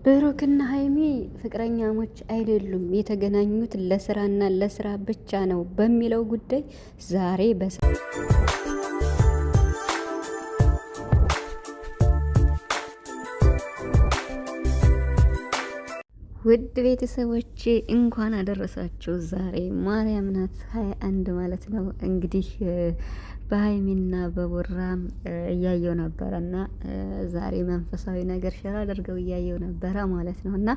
ብሩክና ሀይሚ ፍቅረኛሞች አይደሉም፣ የተገናኙት ለስራና ለስራ ብቻ ነው በሚለው ጉዳይ ዛሬ ውድ ቤተሰቦቼ እንኳን አደረሳችሁ። ዛሬ ማርያም ናት 21 ማለት ነው። እንግዲህ በሀይሚና በቡራም እያየው ነበረ እና ዛሬ መንፈሳዊ ነገር ሸር አድርገው እያየው ነበረ ማለት ነው። እና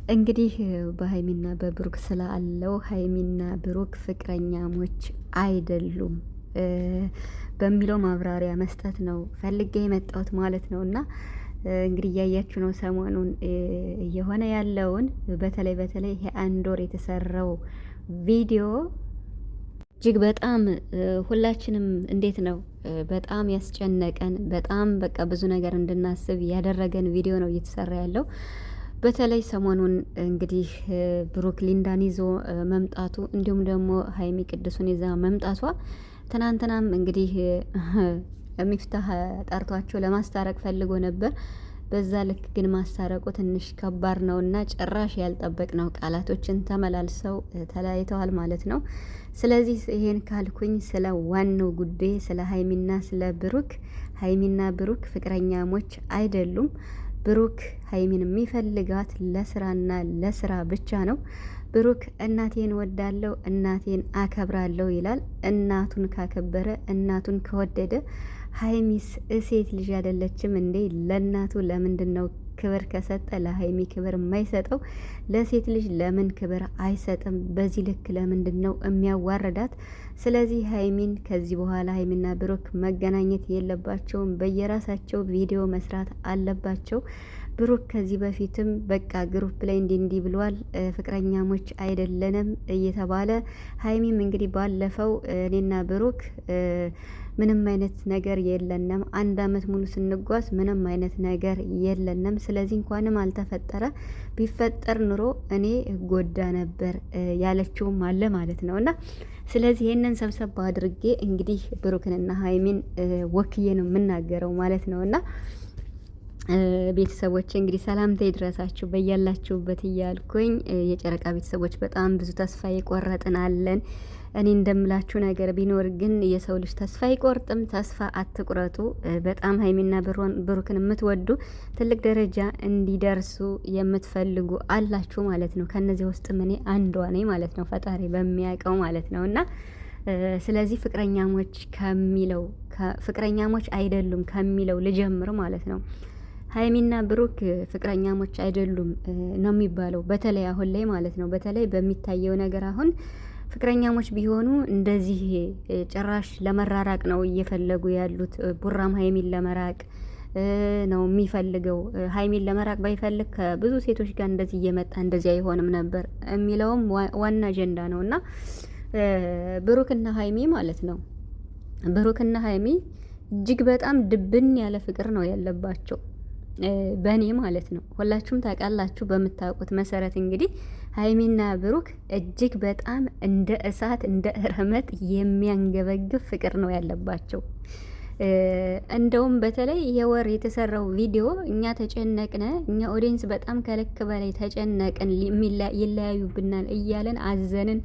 እንግዲህ በሀይሚና በብሩክ ስላለው ሀይሚና ብሩክ ፍቅረኛሞች አይደሉም በሚለው ማብራሪያ መስጠት ነው ፈልጌ የመጣሁት ማለት ነው። እና እንግዲህ እያያችሁ ነው ሰሞኑን እየሆነ ያለውን በተለይ ይሄ አንድ ወር የተሰራው ቪዲዮ እጅግ በጣም ሁላችንም እንዴት ነው በጣም ያስጨነቀን፣ በጣም በቃ ብዙ ነገር እንድናስብ ያደረገን ቪዲዮ ነው እየተሰራ ያለው። በተለይ ሰሞኑን እንግዲህ ብሩክ ሊንዳን ይዞ መምጣቱ እንዲሁም ደግሞ ሀይሚ ቅዱሱን ይዛ መምጣቷ ትናንትናም እንግዲህ ሚፍታህ ጠርቷቸው ለማስታረቅ ፈልጎ ነበር። በዛ ልክ ግን ማስታረቁ ትንሽ ከባድ ነውና ጭራሽ ያልጠበቅነው ቃላቶችን ተመላልሰው ተለያይተዋል ማለት ነው። ስለዚህ ይሄን ካልኩኝ ስለ ዋናው ጉዳይ ስለ ሀይሚና ስለ ብሩክ፣ ሀይሚና ብሩክ ፍቅረኛሞች አይደሉም። ብሩክ ሀይሚን የሚፈልጋት ለስራና ለስራ ብቻ ነው። ብሩክ እናቴን ወዳለው እናቴን አከብራለሁ ይላል። እናቱን ካከበረ እናቱን ከወደደ ሀይሚስ ሴት ልጅ አይደለችም እንዴ? ለእናቱ ለምንድን ነው ክብር ከሰጠ ለሀይሚ ክብር የማይሰጠው? ለሴት ልጅ ለምን ክብር አይሰጥም? በዚህ ልክ ለምንድን ነው የሚያዋርዳት? ስለዚህ ሀይሚን ከዚህ በኋላ ሀይሚና ብሩክ መገናኘት የለባቸውም። በየራሳቸው ቪዲዮ መስራት አለባቸው። ብሩክ ከዚህ በፊትም በቃ ግሩፕ ላይ እንዲህ ብሏል፣ ፍቅረኛሞች አይደለንም እየተባለ ሀይሚም እንግዲህ ባለፈው እኔና ብሩክ ምንም አይነት ነገር የለንም፣ 1 አመት ሙሉ ስንጓዝ ምንም አይነት ነገር የለንም። ስለዚህ እንኳንም አልተፈጠረ፣ ቢፈጠር ኑሮ እኔ ጎዳ ነበር ያለችውም አለ ማለት ነው። እና ስለዚህ ይህንን ሰብሰብ አድርጌ እንግዲህ ብሩክንና ሀይሚን ወክዬ ነው የምናገረው ማለት ነው። እና ቤተሰቦች እንግዲህ ሰላምታ ይድረሳችሁ በያላችሁበት እያልኩኝ የጨረቃ ቤተሰቦች በጣም ብዙ ተስፋ የቆረጥን አለን። እኔ እንደምላችሁ ነገር ቢኖር ግን የሰው ልጅ ተስፋ አይቆርጥም። ተስፋ አትቁረጡ። በጣም ሀይሚና ብሩክን የምትወዱ ትልቅ ደረጃ እንዲደርሱ የምትፈልጉ አላችሁ ማለት ነው። ከነዚህ ውስጥ እኔ አንዷ ነኝ ማለት ነው፣ ፈጣሪ በሚያውቀው ማለት ነው። እና ስለዚህ ፍቅረኛሞች አይደሉም ከሚለው ልጀምር ማለት ነው። ሀይሚና ብሩክ ፍቅረኛሞች አይደሉም ነው የሚባለው፣ በተለይ አሁን ላይ ማለት ነው። በተለይ በሚታየው ነገር አሁን ፍቅረኛሞች ቢሆኑ እንደዚህ ጭራሽ ለመራራቅ ነው እየፈለጉ ያሉት። ቡራም ሀይሚን ለመራቅ ነው የሚፈልገው። ሀይሚን ለመራቅ ባይፈልግ ከብዙ ሴቶች ጋር እንደዚህ እየመጣ እንደዚህ አይሆንም ነበር የሚለውም ዋና አጀንዳ ነው። እና ብሩክና ሀይሚ ማለት ነው፣ ብሩክና ሀይሚ እጅግ በጣም ድብን ያለ ፍቅር ነው ያለባቸው በእኔ ማለት ነው። ሁላችሁም ታውቃላችሁ። በምታውቁት መሰረት እንግዲህ ሀይሚና ብሩክ እጅግ በጣም እንደ እሳት እንደ ረመጥ የሚያንገበግብ ፍቅር ነው ያለባቸው። እንደውም በተለይ የወር የተሰራው ቪዲዮ እኛ ተጨነቅነ፣ እኛ ኦዲየንስ በጣም ከልክ በላይ ተጨነቅን፣ ይለያዩብናል እያለን አዘንን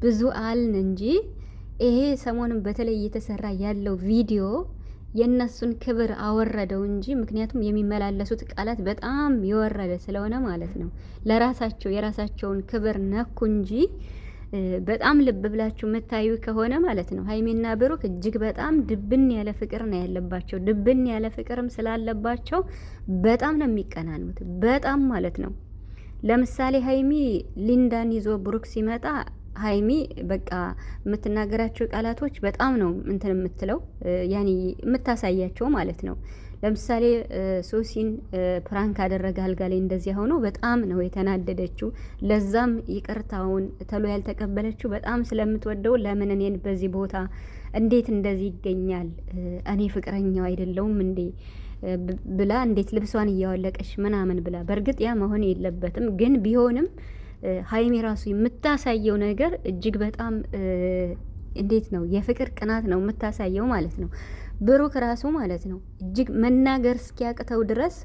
ብዙ አልን እንጂ ይሄ ሰሞኑን በተለይ እየተሰራ ያለው ቪዲዮ የእነሱን ክብር አወረደው እንጂ፣ ምክንያቱም የሚመላለሱት ቃላት በጣም የወረደ ስለሆነ ማለት ነው። ለራሳቸው የራሳቸውን ክብር ነኩ እንጂ በጣም ልብ ብላችሁ የምታዩ ከሆነ ማለት ነው ሀይሚና ብሩክ እጅግ በጣም ድብን ያለ ፍቅር ነው ያለባቸው። ድብን ያለ ፍቅርም ስላለባቸው በጣም ነው የሚቀናኑት፣ በጣም ማለት ነው። ለምሳሌ ሀይሚ ሊንዳን ይዞ ብሩክ ሲመጣ ሀይሚ በቃ የምትናገራቸው ቃላቶች በጣም ነው እንትን የምትለው ያኔ የምታሳያቸው ማለት ነው። ለምሳሌ ሶሲን ፕራንክ አደረገ አልጋ ላይ እንደዚያ ሆኖ በጣም ነው የተናደደችው። ለዛም ይቅርታውን ተሎ ያልተቀበለችው በጣም ስለምትወደው ለምን እኔን በዚህ ቦታ እንዴት እንደዚህ ይገኛል? እኔ ፍቅረኛው አይደለሁም እንዴ ብላ እንዴት ልብሷን እያወለቀች ምናምን ብላ። በእርግጥ ያ መሆን የለበትም ግን ቢሆንም ሀይሚ ራሱ የምታሳየው ነገር እጅግ በጣም እንዴት ነው የፍቅር ቅናት ነው የምታሳየው ማለት ነው። ብሩክ ራሱ ማለት ነው እጅግ መናገር እስኪያቅተው ድረስ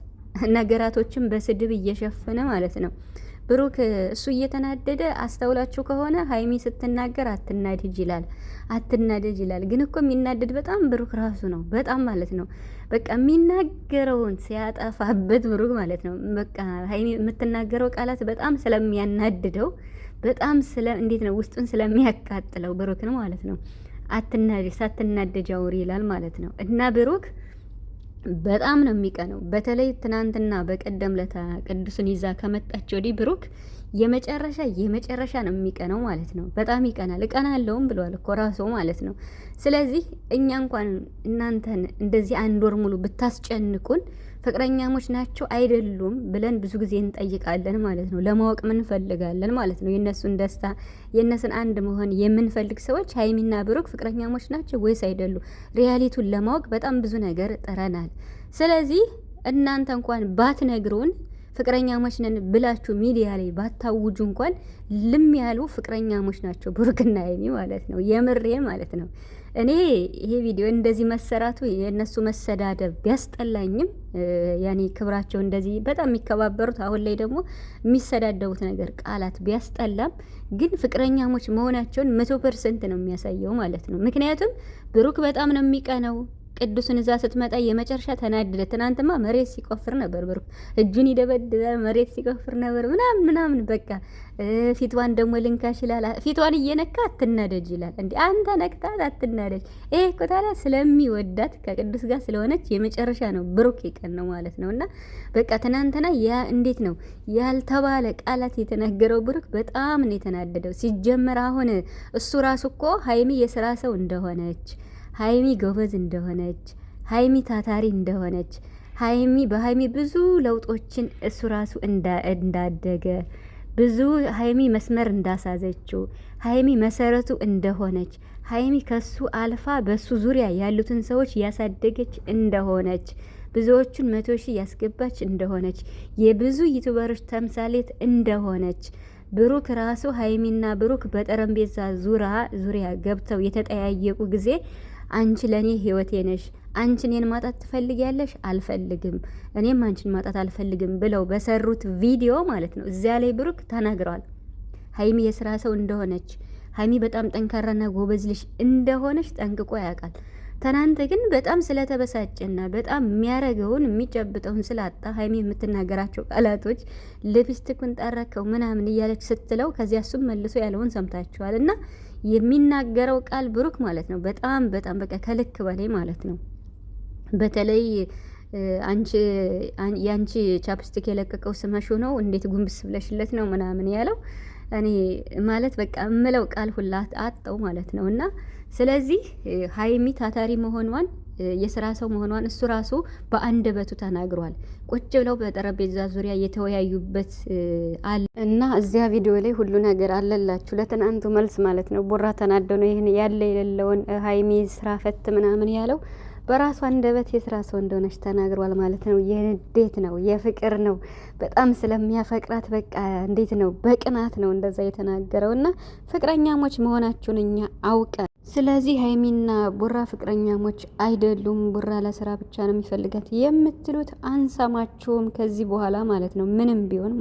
ነገራቶችን በስድብ እየሸፈነ ማለት ነው። ብሩክ እሱ እየተናደደ አስተውላችሁ ከሆነ ሀይሚ ስትናገር አትናደጅ ይላል፣ አትናደጅ ይላል። ግን እኮ የሚናደድ በጣም ብሩክ ራሱ ነው፣ በጣም ማለት ነው። በቃ የሚናገረውን ሲያጠፋበት ብሩክ ማለት ነው። በቃ ሀይሚ የምትናገረው ቃላት በጣም ስለሚያናድደው፣ በጣም እንዴት ነው ውስጡን ስለሚያቃጥለው ብሩክን ማለት ነው። አትናደጅ፣ ሳትናደጅ አውሪ ይላል ማለት ነው። እና ብሩክ በጣም ነው የሚቀነው። በተለይ ትናንትና በቀደም ለታ ቅዱስን ይዛ ከመጣች ወዲህ ብሩክ የመጨረሻ ነው የሚቀነው ማለት ነው። በጣም ይቀናል። እቀናለሁም ብሏል እኮ ራሱ ማለት ነው። ስለዚህ እኛ እንኳን እናንተን እንደዚህ 1 ወር ሙሉ ብታስጨንቁን ፍቅረኛሞች ናቸው አይደሉም ብለን ብዙ ጊዜ እንጠይቃለን ማለት ነው። ለማወቅ እንፈልጋለን ማለት ነው። የነሱን ደስታ የነሱን አንድ መሆን የምንፈልግ ሰዎች ሀይሚና ብሩክ ፍቅረኛሞች ናቸው ወይስ አይደሉ? ሪያሊቱን ለማወቅ በጣም ብዙ ነገር ጥረናል። ስለዚህ እናንተ እንኳን ባትነግሩን ፍቅረኛሞች ነን ብላችሁ ሚዲያ ላይ ባታውጁ እንኳን ልም ያሉ ፍቅረኛሞች ናቸው ብሩክና ሀይሚ ማለት ነው። የምሬ ማለት ነው። እኔ ይሄ ቪዲዮ እንደዚህ መሰራቱ የነሱ መሰዳደብ ቢያስጠላኝም ያኔ ክብራቸው እንደዚህ በጣም የሚከባበሩት አሁን ላይ ደግሞ የሚሰዳደቡት ነገር ቃላት ቢያስጠላም ግን ፍቅረኛሞች መሆናቸውን 100% ነው የሚያሳየው ማለት ነው። ምክንያቱም ብሩክ በጣም ነው የሚቀነው። ቅዱስን እዛ ስትመጣ የመጨረሻ ተናደደ። ትናንትማ መሬት ሲቆፍር ነበር ብሩክ፣ እጁን ይደበድባል፣ መሬት ሲቆፍር ነበር ምናምን በቃ ፊቷን ደግሞ ልንካሽ ይላል። ፊቷን እየነካ አትናደጅ ይላል። እንዴ አንተ ነክታት አትናደጅ። ይሄ እኮ ታዲያ ስለሚወዳት ከቅዱስ ጋር ስለሆነች የመጨረሻ ነው ብሩክ ይቀን ነው ማለት ነው። እና በቃ ትናንትና ያ እንዴት ነው ያልተባለ ቃላት የተናገረው ብሩክ በጣም ነው የተናደደው። ሲጀመር አሁን እሱ ራሱ እኮ ሀይሚ የስራ ሰው እንደሆነች፣ ሀይሚ ጎበዝ እንደሆነች፣ ሀይሚ ታታሪ እንደሆነች፣ በሀይሚ ብዙ ለውጦችን እሱ ራሱ እንዳደገ ብዙ ሀይሚ መስመር እንዳሳዘችው፣ ሀይሚ መሰረቱ እንደሆነች፣ ሀይሚ ከሱ አልፋ በሱ ዙሪያ ያሉትን ሰዎች ያሳደገች እንደሆነች፣ ብዙዎቹን 100 ሺህ ያስገባች እንደሆነች፣ የብዙ ዩቲዩበሮች ተምሳሌት እንደሆነች ብሩክ ራሱ ሀይሚና ብሩክ በጠረጴዛ ዙሪያ ገብተው የተጠያየቁ ጊዜ አንቺ ለኔ ህይወቴ ነሽ፣ አንቺ እኔን ማጣት ትፈልጊያለሽ? አልፈልግም፣ እኔም አንቺን ማጣት አልፈልግም ብለው በሰሩት ቪዲዮ ማለት ነው። እዚያ ላይ ብሩክ ተናግረዋል። ሀይሚ የስራ ሰው እንደሆነች፣ ሀይሚ በጣም ጠንካራና ጎበዝ ልጅ እንደሆነች ጠንቅቆ ያውቃል። ትናንት ግን በጣም ስለተበሳጨና በጣም የሚያረገውን የሚጨብጠውን ስላጣ ሀይሚ የምትናገራቸው ቃላቶች ልፕስቲኩን ጠረከው ምናምን እያለች ስትለው ከዚያ እሱም መልሶ ያለውን ሰምታችኋል። እና የሚናገረው ቃል ብሩክ ማለት ነው በጣም በቃ ከልክ በላይ ማለት ነው። በተለይ ያንቺ ቻፕስቲክ የለቀቀው ስመሹ ነው እንዴት ጉንብስ ብለሽለት ነው ምናምን ያለው እኔ ማለት በቃ እምለው ቃል ሁላ አጣው ማለት ነው። እና ስለዚህ ሀይሚ ታታሪ መሆኗን የስራ ሰው መሆኗን እሱ ራሱ በአንደበቱ ተናግሯል። ቁጭ ብለው በጠረጴዛ ዙሪያ የተወያዩበት አለ እና እዚያ ቪዲዮ ላይ ሁሉ ነገር አለላችሁ። ለትናንቱ መልስ ማለት ነው። ቡራ ተናዶ ነው ይሄን ያለ የሌለውን ሀይሚ ስራ ፈት ምናምን ያለው በራሱ አንደበት የስራ ሰው እንደሆነች ተናግሯል ማለት ነው። የንዴት ነው የፍቅር ነው በጣም ስለሚያፈቅራት በቃ እንዴት ነው በቅናት ነው እንደዛ የተናገረው። እና ፍቅረኛሞች መሆናችሁን እኛ አውቀን ስለዚህ ሀይሚና ቡራ ፍቅረኛሞች አይደሉም፣ ቡራ ለስራ ብቻ ነው የሚፈልጋት የምትሉት አንሰማችሁም ከዚህ በኋላ ማለት ነው ምንም ቢሆን